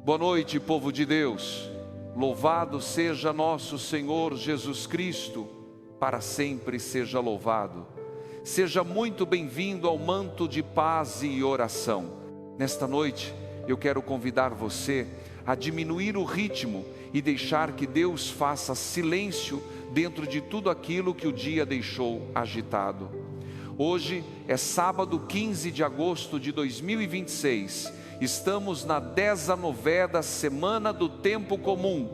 Boa noite, povo de Deus. Louvado seja nosso Senhor Jesus Cristo, para sempre seja louvado. Seja muito bem-vindo ao manto de paz e oração. Nesta noite, eu quero convidar você a diminuir o ritmo e deixar que Deus faça silêncio dentro de tudo aquilo que o dia deixou agitado. Hoje é sábado 15 de agosto de 2026. Estamos na 19ª semana do tempo comum.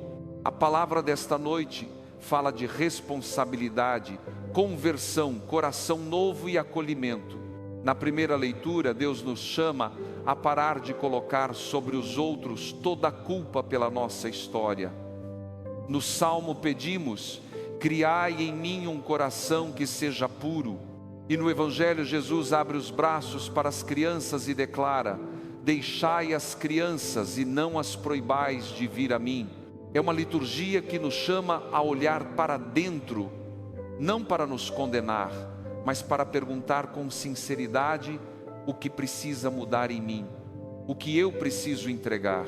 A palavra desta noite fala de responsabilidade, conversão, coração novo e acolhimento. Na primeira leitura, Deus nos chama a parar de colocar sobre os outros toda a culpa pela nossa história. No Salmo pedimos: criai em mim um coração que seja puro. E no Evangelho, Jesus abre os braços para as crianças e declara: deixai as crianças e não as proibais de vir a mim. É uma liturgia que nos chama a olhar para dentro, não para nos condenar, mas para perguntar com sinceridade o que precisa mudar em mim, o que eu preciso entregar.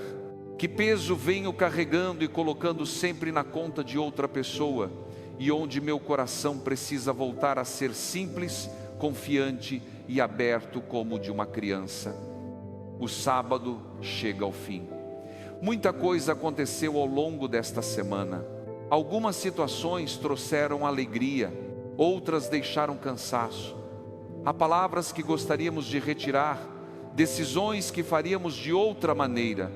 Que peso venho carregando e colocando sempre na conta de outra pessoa, e onde meu coração precisa voltar a ser simples, confiante e aberto como o de uma criança. O sábado chega ao fim. Muita coisa aconteceu ao longo desta semana. Algumas situações trouxeram alegria, outras deixaram cansaço. Há palavras que gostaríamos de retirar, decisões que faríamos de outra maneira,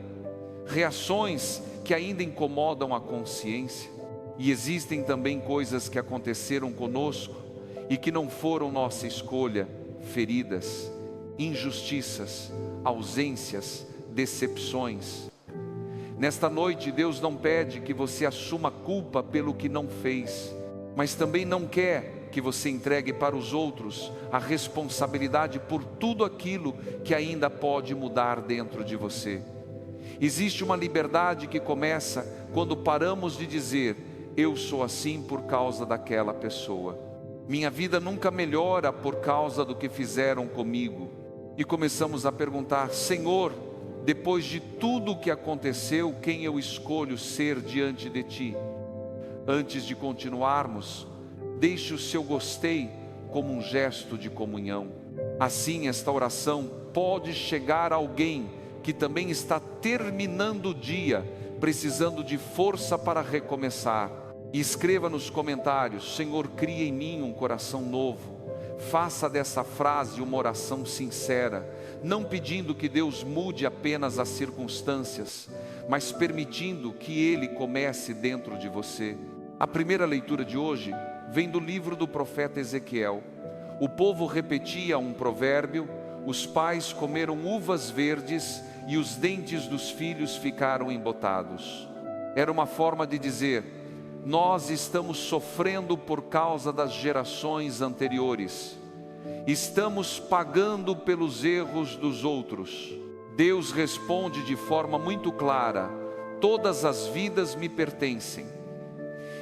reações que ainda incomodam a consciência. E existem também coisas que aconteceram conosco e que não foram nossa escolha, feridas, injustiças, ausências, decepções. Nesta noite, Deus não pede que você assuma culpa pelo que não fez, mas também não quer que você entregue para os outros a responsabilidade por tudo aquilo que ainda pode mudar dentro de você. Existe uma liberdade que começa quando paramos de dizer: eu sou assim por causa daquela pessoa. Minha vida nunca melhora por causa do que fizeram comigo. E começamos a perguntar: Senhor, depois de tudo o que aconteceu, quem eu escolho ser diante de Ti? Antes de continuarmos, deixe o seu gostei como um gesto de comunhão. Assim, esta oração pode chegar a alguém que também está terminando o dia, precisando de força para recomeçar. E escreva nos comentários: Senhor, cria em mim um coração novo. Faça dessa frase uma oração sincera, não pedindo que Deus mude apenas as circunstâncias, mas permitindo que Ele comece dentro de você. A primeira leitura de hoje vem do livro do profeta Ezequiel. O povo repetia um provérbio: os pais comeram uvas verdes e os dentes dos filhos ficaram embotados. Era uma forma de dizer: nós estamos sofrendo por causa das gerações anteriores. Estamos pagando pelos erros dos outros. Deus responde de forma muito clara: todas as vidas me pertencem.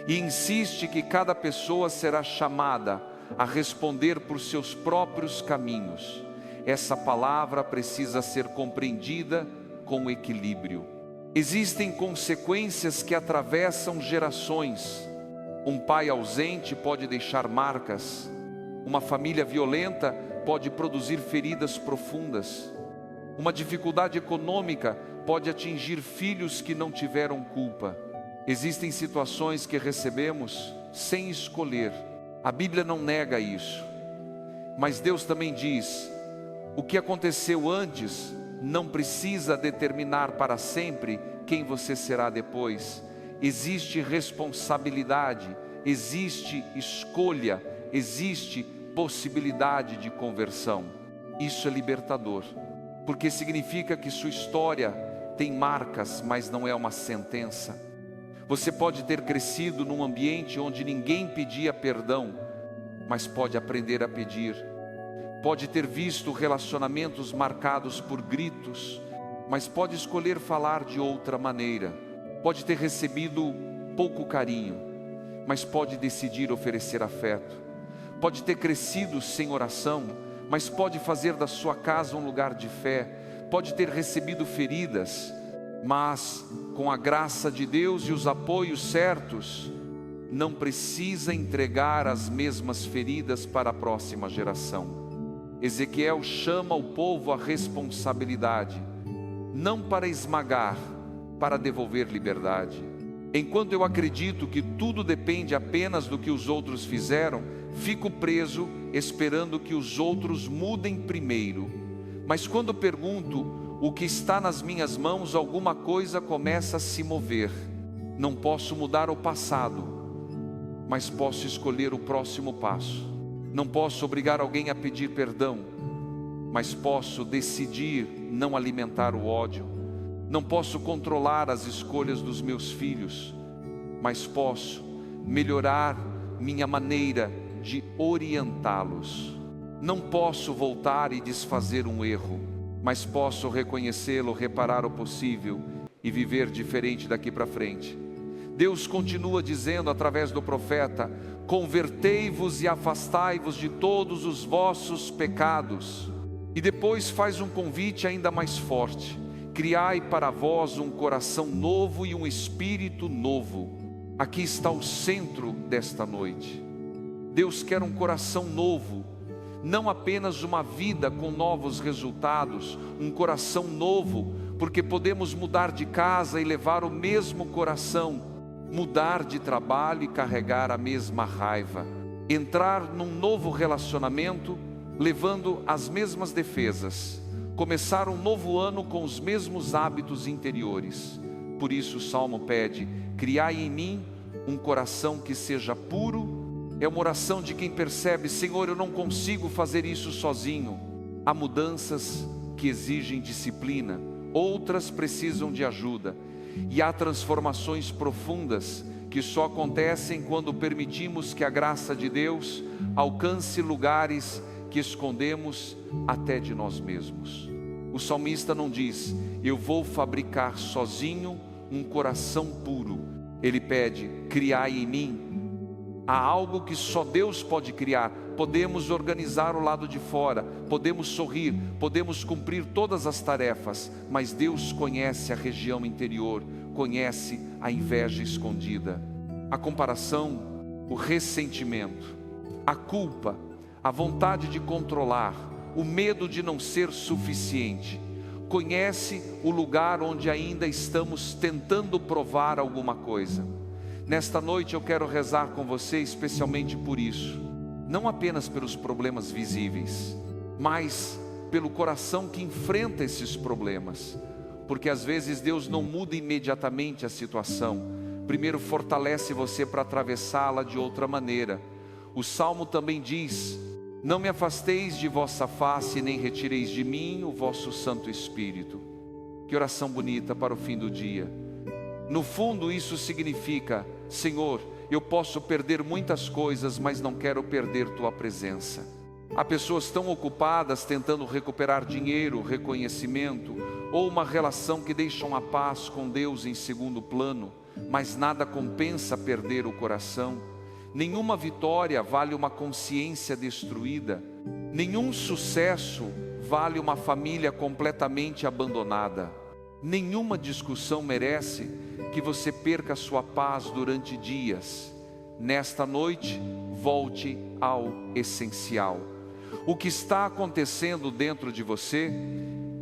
E insiste que cada pessoa será chamada a responder por seus próprios caminhos. Essa palavra precisa ser compreendida com equilíbrio. Existem consequências que atravessam gerações. Um pai ausente pode deixar marcas. Uma família violenta pode produzir feridas profundas. Uma dificuldade econômica pode atingir filhos que não tiveram culpa. Existem situações que recebemos sem escolher. A Bíblia não nega isso. Mas Deus também diz: o que aconteceu antes não precisa determinar para sempre quem você será depois. Existe responsabilidade, existe escolha, existe possibilidade de conversão. Isso é libertador, porque significa que sua história tem marcas, mas não é uma sentença. Você pode ter crescido num ambiente onde ninguém pedia perdão, mas pode aprender a pedir. Pode ter visto relacionamentos marcados por gritos, mas pode escolher falar de outra maneira. Pode ter recebido pouco carinho, mas pode decidir oferecer afeto. Pode ter crescido sem oração, mas pode fazer da sua casa um lugar de fé. Pode ter recebido feridas, mas com a graça de Deus e os apoios certos, não precisa entregar as mesmas feridas para a próxima geração. Ezequiel chama o povo à responsabilidade, não para esmagar, para devolver liberdade. Enquanto eu acredito que tudo depende apenas do que os outros fizeram, fico preso esperando que os outros mudem primeiro. Mas quando pergunto o que está nas minhas mãos, alguma coisa começa a se mover. Não posso mudar o passado, mas posso escolher o próximo passo. Não posso obrigar alguém a pedir perdão, mas posso decidir não alimentar o ódio. Não posso controlar as escolhas dos meus filhos, mas posso melhorar minha maneira de orientá-los. Não posso voltar e desfazer um erro, mas posso reconhecê-lo, reparar o possível e viver diferente daqui para frente. Deus continua dizendo através do profeta: convertei-vos e afastai-vos de todos os vossos pecados. E depois faz um convite ainda mais forte: criai para vós um coração novo e um espírito novo. Aqui está o centro desta noite. Deus quer um coração novo, não apenas uma vida com novos resultados, um coração novo, porque podemos mudar de casa e levar o mesmo coração, mudar de trabalho e carregar a mesma raiva, entrar num novo relacionamento levando as mesmas defesas, começar um novo ano com os mesmos hábitos interiores. Por isso o Salmo pede: criai em mim um coração que seja puro. É uma oração de quem percebe: Senhor, eu não consigo fazer isso sozinho. Há mudanças que exigem disciplina, outras precisam de ajuda. E há transformações profundas que só acontecem quando permitimos que a graça de Deus alcance lugares que escondemos até de nós mesmos. O salmista não diz: eu vou fabricar sozinho um coração puro. Ele pede: criai em mim. Há algo que só Deus pode criar. Podemos organizar o lado de fora, podemos sorrir, podemos cumprir todas as tarefas, mas Deus conhece a região interior, conhece a inveja escondida, a comparação, o ressentimento, a culpa, a vontade de controlar, o medo de não ser suficiente. Conhece o lugar onde ainda estamos tentando provar alguma coisa. Nesta noite eu quero rezar com você especialmente por isso. Não apenas pelos problemas visíveis, mas pelo coração que enfrenta esses problemas. Porque às vezes Deus não muda imediatamente a situação. Primeiro fortalece você para atravessá-la de outra maneira. O Salmo também diz: não me afasteis de vossa face, nem retireis de mim o vosso Santo Espírito. Que oração bonita para o fim do dia. No fundo isso significa: Senhor, eu posso perder muitas coisas, mas não quero perder tua presença. Há pessoas tão ocupadas tentando recuperar dinheiro, reconhecimento, ou uma relação que deixam a paz com Deus em segundo plano, mas nada compensa perder o coração. Nenhuma vitória vale uma consciência destruída. Nenhum sucesso vale uma família completamente abandonada. Nenhuma discussão merece que você perca a sua paz durante dias. Nesta noite, volte ao essencial. O que está acontecendo dentro de você?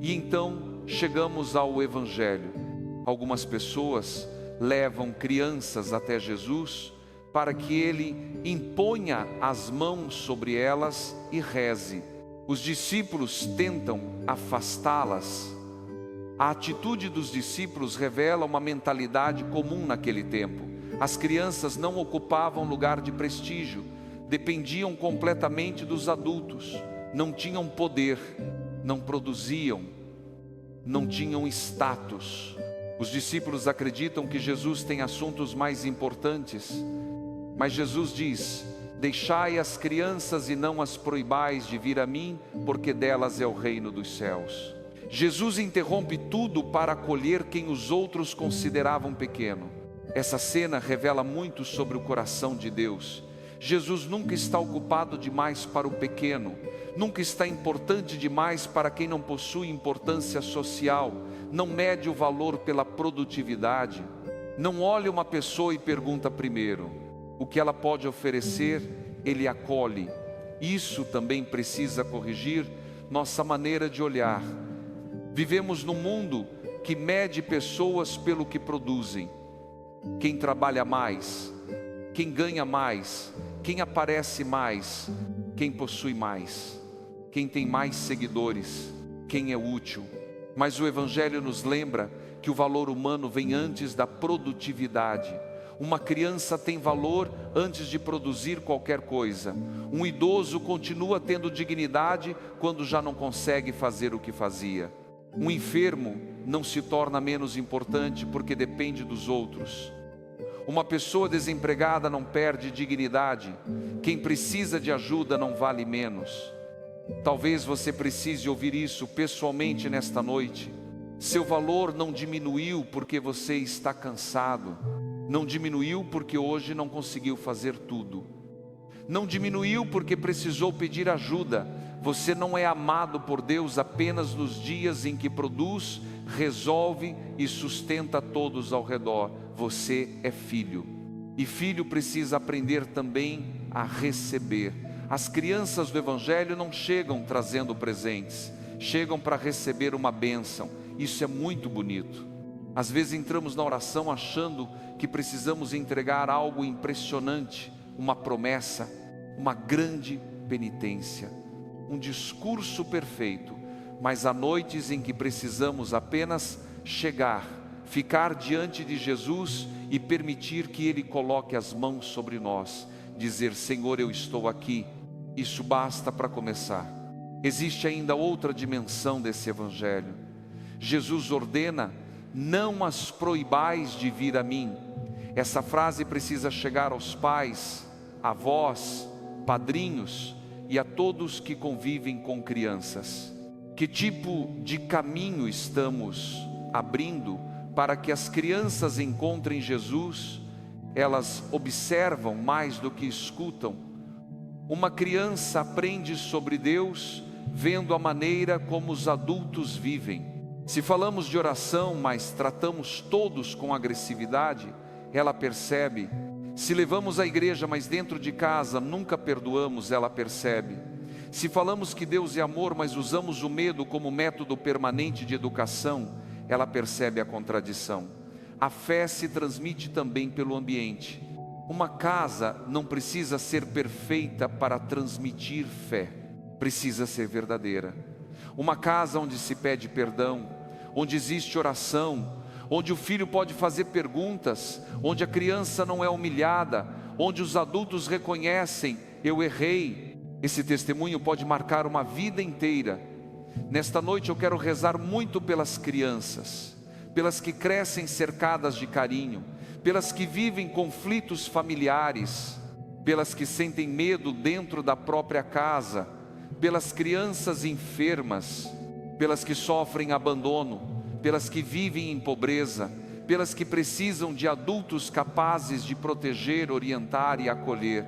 E então chegamos ao Evangelho. Algumas pessoas levam crianças até Jesus para que Ele imponha as mãos sobre elas e reze. Os discípulos tentam afastá-las. A atitude dos discípulos revela uma mentalidade comum naquele tempo. As crianças não ocupavam lugar de prestígio, dependiam completamente dos adultos, não tinham poder, não produziam, não tinham status. Os discípulos acreditam que Jesus tem assuntos mais importantes, mas Jesus diz: deixai as crianças e não as proibais de vir a mim, porque delas é o reino dos céus. Jesus interrompe tudo para acolher quem os outros consideravam pequeno. Essa cena revela muito sobre o coração de Deus. Jesus nunca está ocupado demais para o pequeno, nunca está importante demais para quem não possui importância social, não mede o valor pela produtividade, não olha uma pessoa e pergunta primeiro. O que ela pode oferecer, Ele acolhe. Isso também precisa corrigir nossa maneira de olhar. Vivemos num mundo que mede pessoas pelo que produzem. Quem trabalha mais, quem ganha mais, quem aparece mais, quem possui mais, quem tem mais seguidores, quem é útil. Mas o Evangelho nos lembra que o valor humano vem antes da produtividade. Uma criança tem valor antes de produzir qualquer coisa. Um idoso continua tendo dignidade quando já não consegue fazer o que fazia. Um enfermo não se torna menos importante porque depende dos outros. Uma pessoa desempregada não perde dignidade. Quem precisa de ajuda não vale menos. Talvez você precise ouvir isso pessoalmente nesta noite. Seu valor não diminuiu porque você está cansado. Não diminuiu porque hoje não conseguiu fazer tudo. Não diminuiu porque precisou pedir ajuda. Você não é amado por Deus apenas nos dias em que produz, resolve e sustenta todos ao redor. Você é filho. E filho precisa aprender também a receber. As crianças do Evangelho não chegam trazendo presentes, chegam para receber uma bênção. Isso é muito bonito. Às vezes entramos na oração achando que precisamos entregar algo impressionante, uma promessa, uma grande penitência, um discurso perfeito, mas há noites em que precisamos apenas chegar, ficar diante de Jesus e permitir que Ele coloque as mãos sobre nós, dizer: Senhor, eu estou aqui. Isso basta para começar. Existe ainda outra dimensão desse Evangelho. Jesus ordena: não as proibais de vir a mim. Essa frase precisa chegar aos pais, avós, padrinhos e a todos que convivem com crianças. Que tipo de caminho estamos abrindo para que as crianças encontrem Jesus? Elas observam mais do que escutam. Uma criança aprende sobre Deus vendo a maneira como os adultos vivem. Se falamos de oração, mas tratamos todos com agressividade, ela percebe. Se levamos à igreja, mas dentro de casa nunca perdoamos, ela percebe. Se falamos que Deus é amor, mas usamos o medo como método permanente de educação, ela percebe a contradição. A fé se transmite também pelo ambiente. Uma casa não precisa ser perfeita para transmitir fé, precisa ser verdadeira. Uma casa onde se pede perdão, onde existe oração, onde o filho pode fazer perguntas, onde a criança não é humilhada, onde os adultos reconhecem: eu errei. Esse testemunho pode marcar uma vida inteira. Nesta noite eu quero rezar muito pelas crianças, pelas que crescem cercadas de carinho, pelas que vivem conflitos familiares, pelas que sentem medo dentro da própria casa, pelas crianças enfermas, pelas que sofrem abandono, pelas que vivem em pobreza, pelas que precisam de adultos capazes de proteger, orientar e acolher.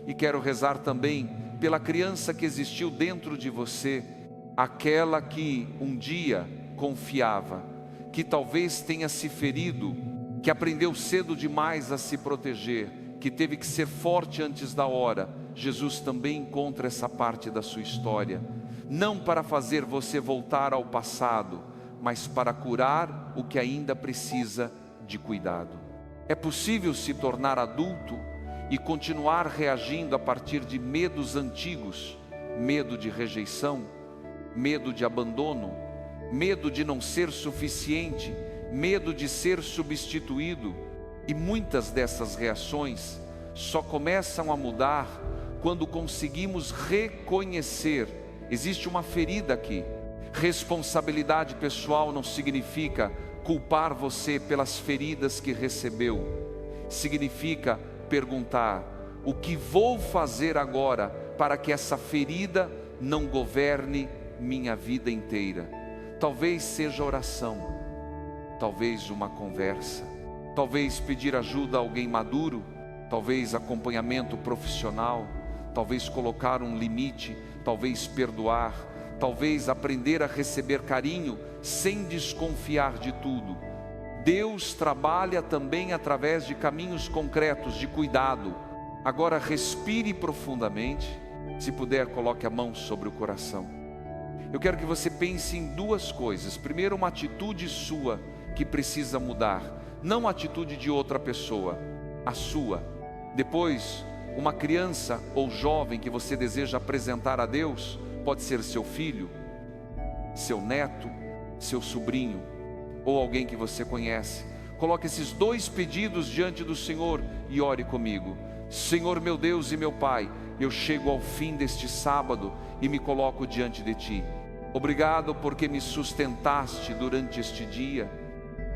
E quero rezar também pela criança que existiu dentro de você, aquela que um dia confiava, que talvez tenha se ferido, que aprendeu cedo demais a se proteger, que teve que ser forte antes da hora. Jesus também encontra essa parte da sua história, não para fazer você voltar ao passado, mas para curar o que ainda precisa de cuidado. É possível se tornar adulto e continuar reagindo a partir de medos antigos, medo de rejeição, medo de abandono, medo de não ser suficiente, medo de ser substituído. E muitas dessas reações só começam a mudar quando conseguimos reconhecer: existe uma ferida aqui. Responsabilidade pessoal não significa culpar você pelas feridas que recebeu. Significa perguntar: o que vou fazer agora para que essa ferida não governe minha vida inteira? Talvez seja oração, talvez uma conversa, talvez pedir ajuda a alguém maduro, talvez acompanhamento profissional, talvez colocar um limite, talvez perdoar, talvez aprender a receber carinho sem desconfiar de tudo. Deus trabalha também através de caminhos concretos de cuidado. Agora respire profundamente, se puder coloque a mão sobre o coração. Eu quero que você pense em duas coisas. Primeiro, uma atitude sua que precisa mudar, não a atitude de outra pessoa, a sua. Depois, uma criança ou jovem que você deseja apresentar a Deus, pode ser seu filho, seu neto, seu sobrinho, ou alguém que você conhece. Coloque esses dois pedidos diante do Senhor e ore comigo. Senhor meu Deus e meu Pai, eu chego ao fim deste sábado e me coloco diante de Ti. Obrigado porque me sustentaste durante este dia.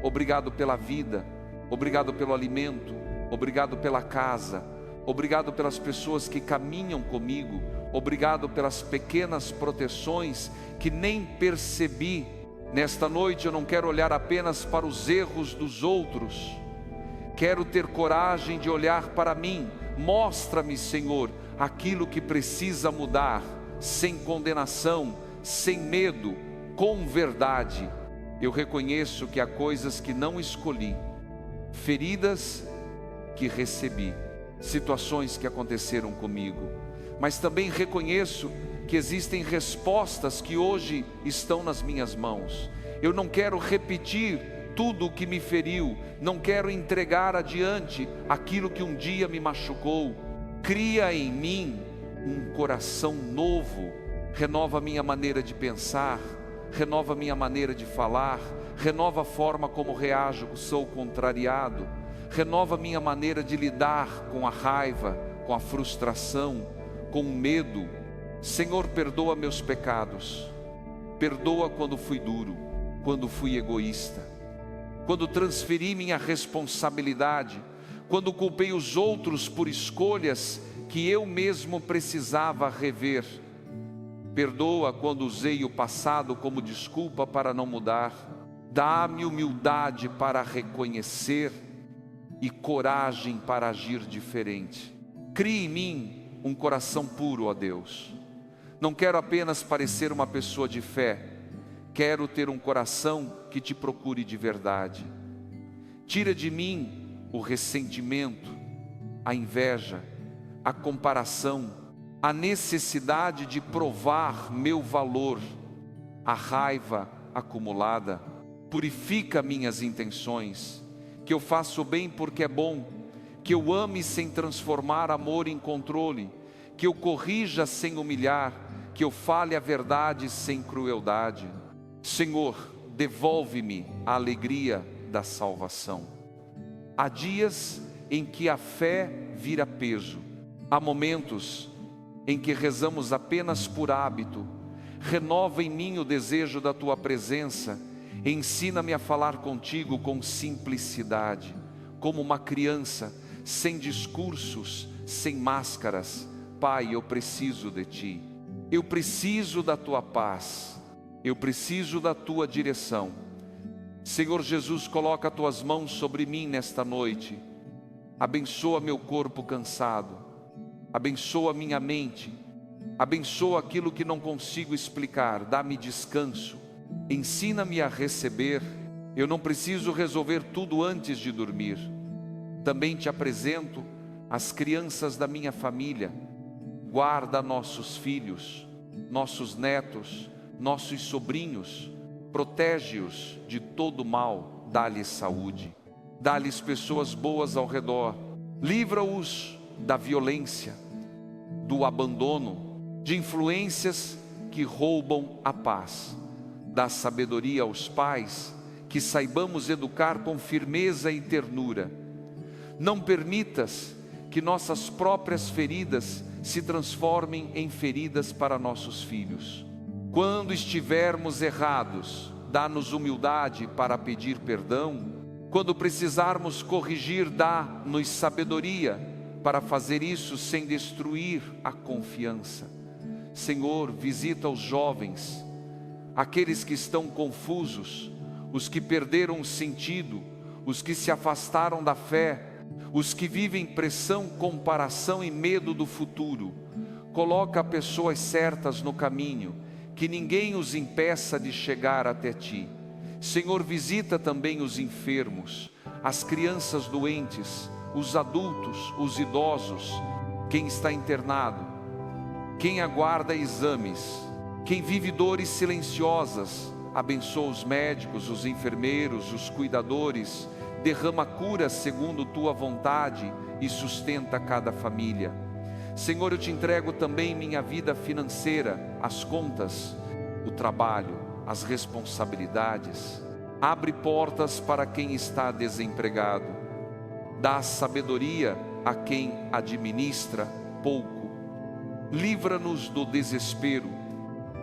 Obrigado pela vida, obrigado pelo alimento, obrigado pela casa, obrigado pelas pessoas que caminham comigo, obrigado pelas pequenas proteções que nem percebi. Nesta noite eu não quero olhar apenas para os erros dos outros, quero ter coragem de olhar para mim. Mostra-me, Senhor, aquilo que precisa mudar, sem condenação, sem medo, com verdade. Eu reconheço que há coisas que não escolhi, feridas que recebi, situações que aconteceram comigo, mas também reconheço que existem respostas que hoje estão nas minhas mãos. Eu não quero repetir tudo o que me feriu, não quero entregar adiante aquilo que um dia me machucou. Cria em mim um coração novo, renova minha maneira de pensar, renova minha maneira de falar, renova a forma como reajo, sou contrariado, renova minha maneira de lidar com a raiva, com a frustração, com o medo. Senhor, perdoa meus pecados, perdoa quando fui duro, quando fui egoísta, quando transferi minha responsabilidade, quando culpei os outros por escolhas que eu mesmo precisava rever. Perdoa quando usei o passado como desculpa para não mudar. Dá-me humildade para reconhecer e coragem para agir diferente. Crie em mim um coração puro, ó Deus. Não quero apenas parecer uma pessoa de fé, quero ter um coração que te procure de verdade. Tira de mim o ressentimento, a inveja, a comparação, a necessidade de provar meu valor, a raiva acumulada. Purifica minhas intenções, que eu faça o bem porque é bom, que eu ame sem transformar amor em controle, que eu corrija sem humilhar, que eu fale a verdade sem crueldade. Senhor, devolve-me a alegria da salvação. Há dias em que a fé vira peso, há momentos em que rezamos apenas por hábito. Renova em mim o desejo da Tua presença, ensina-me a falar contigo com simplicidade, como uma criança, sem discursos, sem máscaras. Pai, eu preciso de Ti, eu preciso da Tua paz, eu preciso da Tua direção. Senhor Jesus, coloca as Tuas mãos sobre mim nesta noite, abençoa meu corpo cansado, abençoa minha mente, abençoa aquilo que não consigo explicar, dá-me descanso, ensina-me a receber. Eu não preciso resolver tudo antes de dormir. Também te apresento as crianças da minha família. Guarda nossos filhos, nossos netos, nossos sobrinhos, protege-os de todo mal, dá-lhes saúde, dá-lhes pessoas boas ao redor, livra-os da violência, do abandono, de influências que roubam a paz. Dá sabedoria aos pais, que saibamos educar com firmeza e ternura. Não permitas que nossas próprias feridas se transformem em feridas para nossos filhos. Quando estivermos errados, dá-nos humildade para pedir perdão. Quando precisarmos corrigir, dá-nos sabedoria para fazer isso sem destruir a confiança. Senhor, visita os jovens, aqueles que estão confusos, os que perderam o sentido, os que se afastaram da fé, os que vivem pressão, comparação e medo do futuro. Coloca pessoas certas no caminho, que ninguém os impeça de chegar até Ti. Senhor, visita também os enfermos, as crianças doentes, os adultos, os idosos, quem está internado, quem aguarda exames, quem vive dores silenciosas. Abençoa os médicos, os enfermeiros, os cuidadores, derrama cura segundo Tua vontade e sustenta cada família. Senhor, eu Te entrego também minha vida financeira, as contas, o trabalho, as responsabilidades. Abre portas para quem está desempregado. Dá sabedoria a quem administra pouco. Livra-nos do desespero,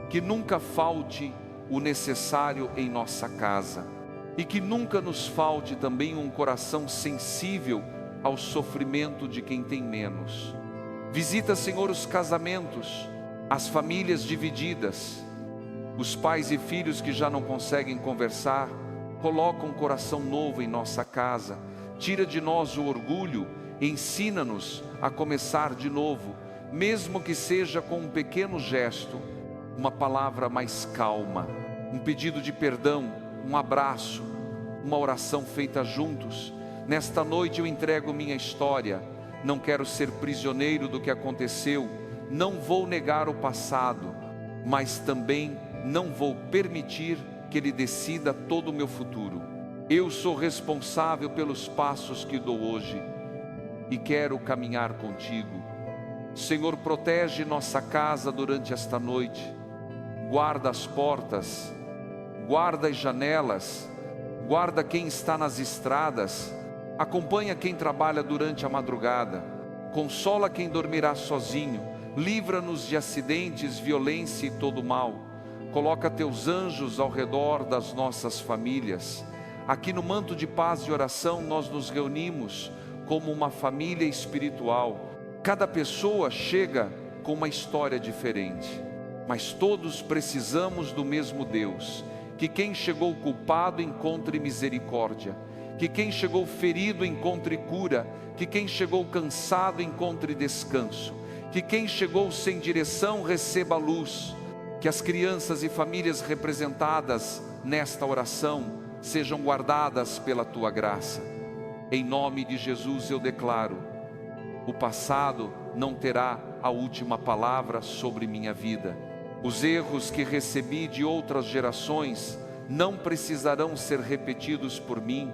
que nunca falte o necessário em nossa casa, e que nunca nos falte também um coração sensível ao sofrimento de quem tem menos. Visita, Senhor, os casamentos, as famílias divididas, os pais e filhos que já não conseguem conversar. Coloca um coração novo em nossa casa, tira de nós o orgulho, ensina-nos a começar de novo, mesmo que seja com um pequeno gesto, uma palavra mais calma, um pedido de perdão, um abraço, uma oração feita juntos. Nesta noite eu entrego minha história. Não quero ser prisioneiro do que aconteceu, não vou negar o passado, mas também não vou permitir que ele decida todo o meu futuro. Eu sou responsável pelos passos que dou hoje e quero caminhar contigo. Senhor, protege nossa casa durante esta noite, guarda as portas, guarda as janelas, guarda quem está nas estradas, acompanha quem trabalha durante a madrugada, consola quem dormirá sozinho, livra-nos de acidentes, violência e todo mal. Coloca Teus anjos ao redor das nossas famílias. Aqui no manto de paz e oração nós nos reunimos como uma família espiritual. Cada pessoa chega com uma história diferente, mas todos precisamos do mesmo Deus. Que quem chegou culpado encontre misericórdia, que quem chegou ferido encontre cura, que quem chegou cansado encontre descanso, que quem chegou sem direção receba luz. Que as crianças e famílias representadas nesta oração sejam guardadas pela Tua graça. Em nome de Jesus eu declaro: o passado não terá a última palavra sobre minha vida. Os erros que recebi de outras gerações não precisarão ser repetidos por mim.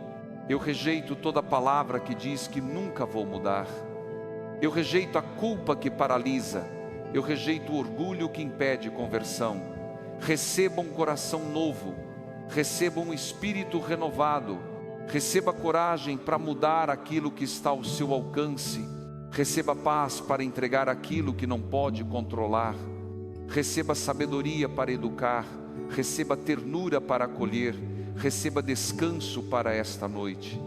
Eu rejeito toda palavra que diz que nunca vou mudar. Eu rejeito a culpa que paralisa. Eu rejeito o orgulho que impede conversão. Receba um coração novo, receba um espírito renovado, receba coragem para mudar aquilo que está ao seu alcance, receba paz para entregar aquilo que não pode controlar, receba sabedoria para educar, receba ternura para acolher, receba descanso para esta noite.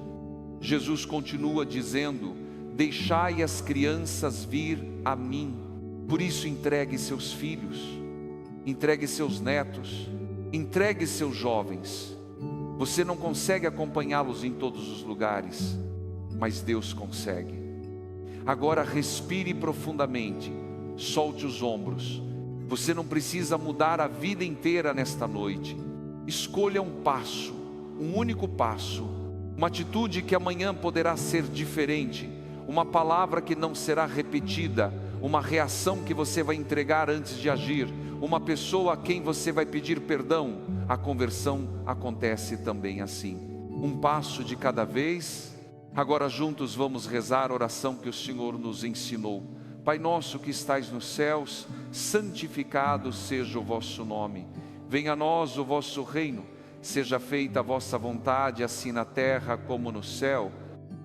Jesus continua dizendo: deixai as crianças vir a mim. Por isso entregue seus filhos, entregue seus netos, entregue seus jovens. Você não consegue acompanhá-los em todos os lugares, mas Deus consegue. Agora respire profundamente, solte os ombros. Você não precisa mudar a vida inteira nesta noite. Escolha um passo, um único passo, uma atitude que amanhã poderá ser diferente, uma palavra que não será repetida, uma reação que você vai entregar antes de agir, uma pessoa a quem você vai pedir perdão. A conversão acontece também assim, um passo de cada vez. Agora juntos vamos rezar a oração que o Senhor nos ensinou. Pai nosso que estais nos céus, santificado seja o vosso nome. Venha a nós o vosso reino, seja feita a vossa vontade, assim na terra como no céu.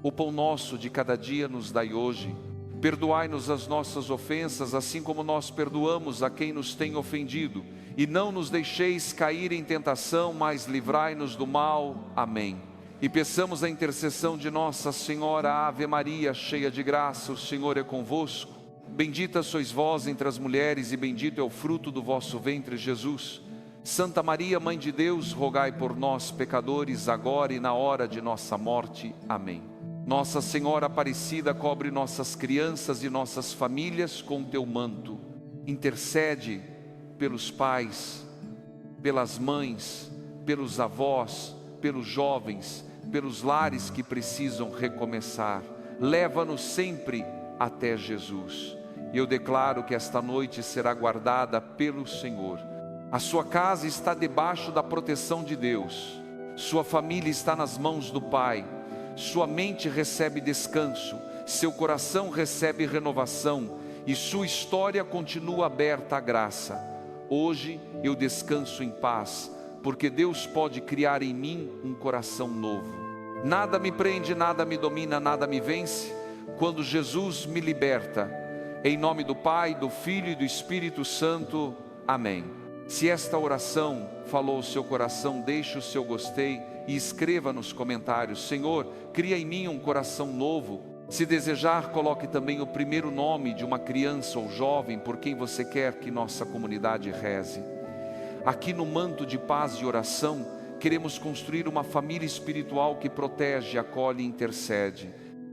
O pão nosso de cada dia nos dai hoje. Perdoai-nos as nossas ofensas, assim como nós perdoamos a quem nos tem ofendido. E não nos deixeis cair em tentação, mas livrai-nos do mal. Amém. E peçamos a intercessão de Nossa Senhora. Ave Maria, cheia de graça, o Senhor é convosco. Bendita sois vós entre as mulheres, e bendito é o fruto do vosso ventre, Jesus. Santa Maria, Mãe de Deus, rogai por nós, pecadores, agora e na hora de nossa morte. Amém. Nossa Senhora Aparecida, cobre nossas crianças e nossas famílias com teu manto. Intercede pelos pais, pelas mães, pelos avós, pelos jovens, pelos lares que precisam recomeçar. Leva-nos sempre até Jesus. E eu declaro que esta noite será guardada pelo Senhor. A sua casa está debaixo da proteção de Deus. Sua família está nas mãos do Pai. Sua mente recebe descanso. Seu coração recebe renovação. E sua história continua aberta à graça. Hoje eu descanso em paz, porque Deus pode criar em mim um coração novo. Nada me prende, nada me domina, nada me vence, quando Jesus me liberta. Em nome do Pai, do Filho e do Espírito Santo. Amém. Se esta oração falou o seu coração, deixe o seu gostei e escreva nos comentários: Senhor, cria em mim um coração novo. Se desejar, coloque também o primeiro nome de uma criança ou jovem por quem você quer que nossa comunidade reze. Aqui no Manto de Paz e Oração, queremos construir uma família espiritual que protege, acolhe e intercede.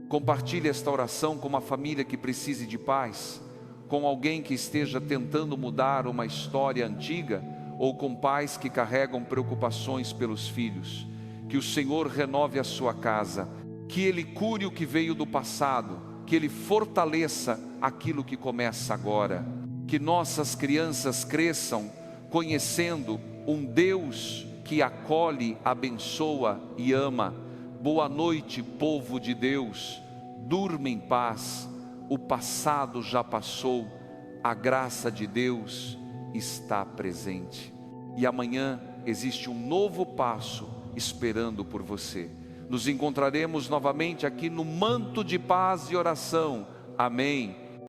Compartilhe esta oração com uma família que precise de paz, com alguém que esteja tentando mudar uma história antiga, ou com pais que carregam preocupações pelos filhos. Que o Senhor renove a sua casa, que Ele cure o que veio do passado, que Ele fortaleça aquilo que começa agora. Que nossas crianças cresçam conhecendo um Deus que acolhe, abençoa e ama. Boa noite, povo de Deus. Durma em paz. O passado já passou. A graça de Deus está presente. E amanhã existe um novo passo esperando por você. Nos encontraremos novamente aqui no Manto de Paz e Oração. Amém.